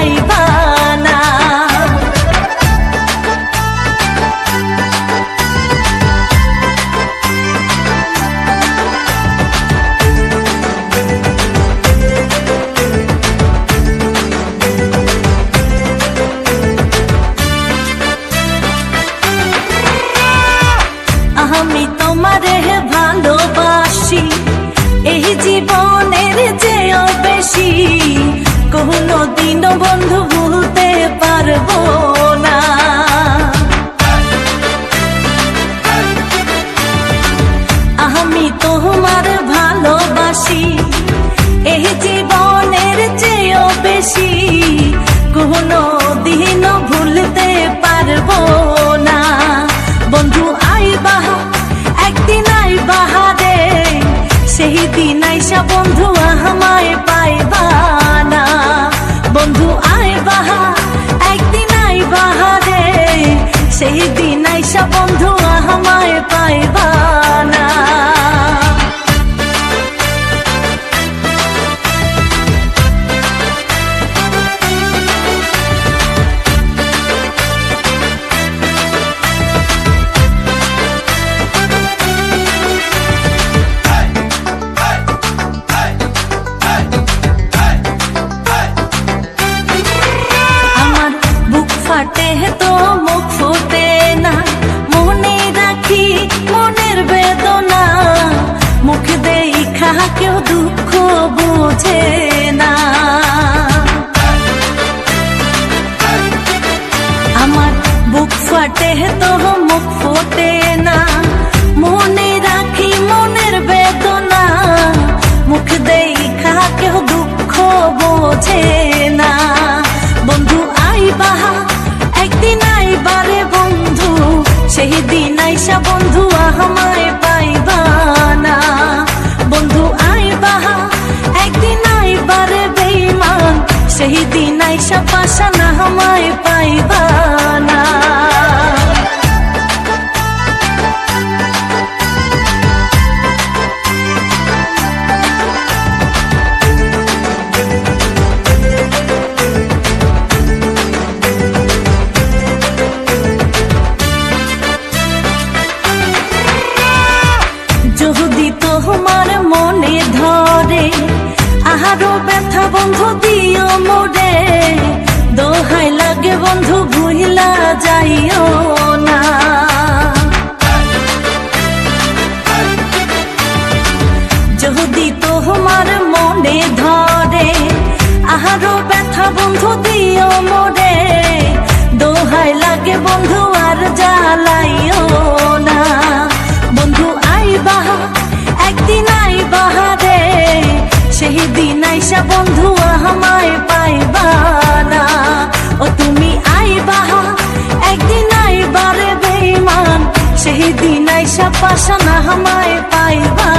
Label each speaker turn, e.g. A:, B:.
A: পাইবা না। আমি তোমারে ভালোবাসি এই জীবনের চেয়েও বেশি, কোনো দিনও বন্ধু ভুলতে পারবো না। আমি তোমার ভালোবাসি এই জীবনের চেয়েও বেশি, কোনো দিনও ভুলতে পারবো না। বন্ধু আইবা একদিন আইবা রে, সেই দিন আইসা বন্ধু আমায় পাইবা না। বন্ধু আইবা একদিন আইবা রে, সেই দিন আইসা বন্ধু আমায় পাইবা না। ফাটে তো মুখ ফুটে না, মনে রাখি মনের বেদনা, মুখ দেখা কেউ দুঃখ বোঝে না। আমার বুক ফাটে তো মুখ ফুটে না, মনে রাখি মনের বেদনা, মুখ দেখা কেউ দুঃখ বোঝে না। বন্ধু আইবা একদিন আইবা রে বন্ধু, সেই দিন আইসা বন্ধু আমায় পাইবা না। বন্ধু আইবা একদিন আইবা রে বেঈমান, সেই দিন আইসা পাশানা আমায় পাইবা না। যদি তোমার মনে ধরে আরো ব্যথা বন্ধু দিও মোরে, দোহাই লাগে বন্ধু ভুইলা যাইও না। যদি তোমার মনে ধরে আরো ব্যথা বন্ধু দিও মোরে, দোহাই লাগে বন্ধু আর জ্বালাইও না। বন্ধু আইবা একদিন আইবা রে, সেই দিন আইসা বন্ধু আমায় পাইবা না। ও তুমি আইবা একদিন আইবা রে বেঈমান, সেই দিন আইসা পাশানা আমায় পাইবা